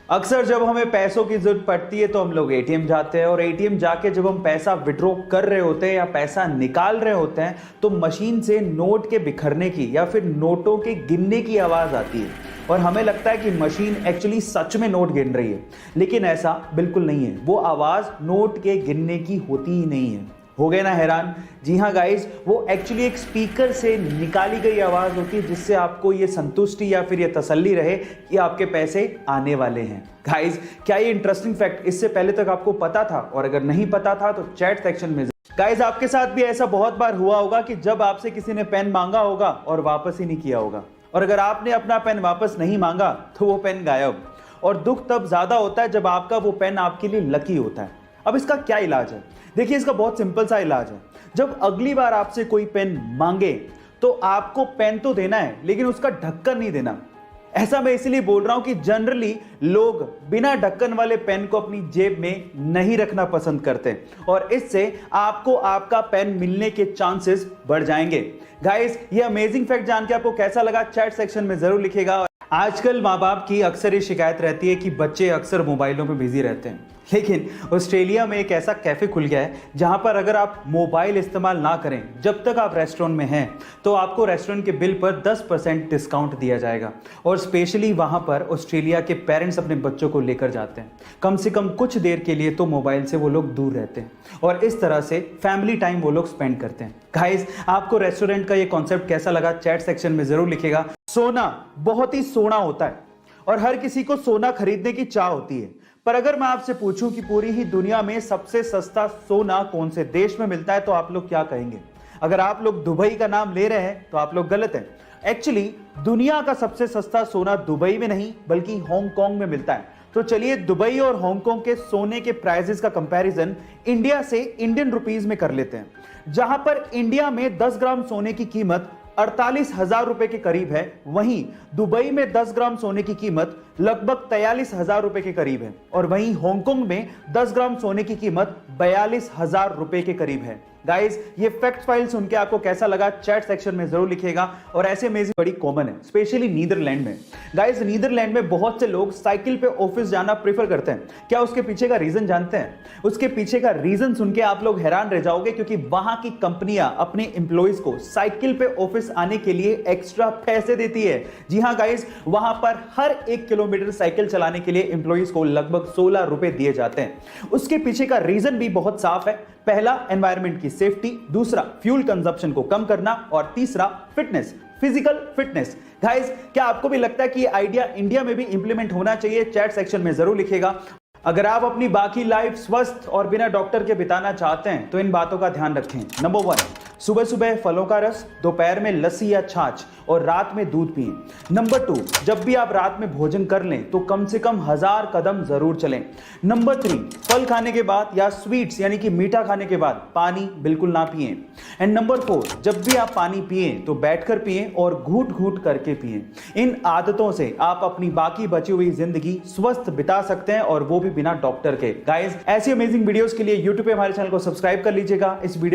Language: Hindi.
अक्सर जब हमें पैसों की जरूरत पड़ती है तो हम लोग एटीएम जाते हैं और एटीएम जाके जब हम पैसा विड्रॉ कर रहे होते हैं या पैसा निकाल रहे होते हैं तो मशीन से नोट के बिखरने की या फिर नोटों के गिनने की आवाज आती है और हमें लगता है कि मशीन एक्चुअली सच में नोट गिन रही है, लेकिन ऐसा बिल्कुल नहीं है। वो आवाज नोट के गिनने की होती ही नहीं है। हो गए ना हैरान? जी हाँ गाइस, वो एक्चुअली एक स्पीकर से निकाली गई आवाज होती है जिससे आपको ये संतुष्टि या फिर ये तसल्ली रहे कि आपके पैसे आने वाले हैं। गाइस, क्या ये इंटरेस्टिंग फैक्ट इससे पहले तक आपको पता था? और अगर नहीं पता था तो चैट सेक्शन में। गाइस, आपके साथ भी ऐसा बहुत बार हुआ होगा कि जब आपसे किसी ने पेन मांगा होगा और वापस ही नहीं किया होगा, और अगर आपने अपना पेन वापस नहीं मांगा तो वो पेन गायब। और दुख तब ज्यादा होता है जब आपका वो पेन आपके लिए लकी होता है। अब इसका क्या इलाज है? देखिए, इसका बहुत सिंपल सा इलाज है। जब अगली बार आपसे कोई पेन मांगे तो आपको पेन तो देना है, लेकिन उसका ढक्कन नहीं देना। ऐसा मैं इसलिए बोल रहा हूं कि जनरली लोग बिना ढक्कन वाले पेन को अपनी जेब में नहीं रखना पसंद करते और इससे आपको आपका पेन मिलने के चांसेस बढ़ जाएंगे। गाइस, ये अमेजिंग फैक्ट जान के आपको कैसा लगा चैट सेक्शन में जरूर लिखिएगा। आजकल माँ बाप की अक्सर ये शिकायत रहती है कि बच्चे अक्सर मोबाइलों में बिजी रहते हैं, लेकिन ऑस्ट्रेलिया में एक ऐसा कैफे खुल गया है जहां पर अगर आप मोबाइल इस्तेमाल ना करें जब तक आप रेस्टोरेंट में हैं तो आपको रेस्टोरेंट के बिल पर 10% डिस्काउंट दिया जाएगा। और स्पेशली वहां पर ऑस्ट्रेलिया के पेरेंट्स अपने बच्चों को लेकर जाते हैं। कम से कम कुछ देर के लिए तो मोबाइल से वो लोग दूर रहते हैं और इस तरह से फैमिली टाइम वो लोग स्पेंड करते हैं। गाइस, आपको रेस्टोरेंट का ये कॉन्सेप्ट कैसा लगा चैट सेक्शन में जरूर लिखिएगा। सोना बहुत ही सोना होता है और हर किसी को सोना खरीदने की चाह होती है, पर अगर मैं आपसे पूछूं कि पूरी ही दुनिया में सबसे सस्ता सोना कौन से देश में मिलता है तो आप लोग क्या कहेंगे? अगर आप लोग दुबई का नाम ले रहे हैं तो आप लोग गलत हैं। एक्चुअली दुनिया का सबसे सस्ता सोना दुबई में नहीं बल्कि हांगकांग में मिलता है। तो चलिए दुबई और हांगकांग के सोने के प्राइसेस का कंपैरिजन इंडिया से इंडियन रुपीस में कर लेते हैं। जहां पर इंडिया में 10 ग्राम सोने की कीमत 48,000 रुपए के करीब है, वहीं दुबई में 10 ग्राम सोने की कीमत लगभग 43,000 रुपए के करीब है और वहीं हांगकांग में 10 ग्राम सोने की कीमत 42,000 रुपए के करीब है। गाइस, ये फैक्ट फाइल सुन के आपको कैसा लगा चैट सेक्शन में जरूर लिखिएगा। और ऐसे अमेजिंग बड़ी कॉमन है, स्पेशली नीदरलैंड में। गाइस, नीदरलैंड में बहुत से लोग साइकिल पे ऑफिस जाना प्रेफर करते हैं। क्या उसके पीछे का रीजन जानते हैं? उसके पीछे का रीजन सुन के आप लोग हैरान रह जाओगे, क्योंकि वहां की कंपनियां अपने एम्प्लॉइज को साइकिल पे ऑफिस आने के लिए एक्स्ट्रा पैसे देती है। जी हां गाइस, वहां पर हर 1 किलोमीटर साइकिल चलाने के लिए एम्प्लॉइज को लगभग 16 रुपए दिए जाते हैं। उसके पीछे का रीजन भी बहुत साफ है। पहला, एनवायरनमेंट की सेफ्टी, दूसरा फ्यूल कंजप्शन को कम करना और तीसरा फिटनेस, फिजिकल फिटनेस। गाइस, क्या आपको भी लगता है कि ये आइडिया इंडिया में भी इंप्लीमेंट होना चाहिए? चैट सेक्शन में जरूर लिखिएगा। अगर आप अपनी बाकी लाइफ स्वस्थ और बिना डॉक्टर के बिताना चाहते हैं तो इन बातों का ध्यान रखें। नंबर 1, सुबह सुबह फलों का रस, दोपहर में लस्सी या छाछ और रात में दूध पिएं। नंबर 2, जब भी आप रात में भोजन कर लें तो कम से कम 1000 कदम जरूर चलें। नंबर 3, फल खाने के बाद या स्वीट्स यानी कि मीठा खाने के बाद पानी बिल्कुल ना पिएं। एंड नंबर 4, जब भी आप पानी पिएं तो बैठकर पिएं और घूट घूट करके पिएं। इन आदतों से आप अपनी बाकी बची हुई जिंदगी स्वस्थ बिता सकते हैं और वो भी बिना डॉक्टर के। गाइस, ऐसी अमेजिंग वीडियोस के लिए YouTube पे हमारे चैनल को सब्सक्राइब कर लीजिएगा। इस वीडियो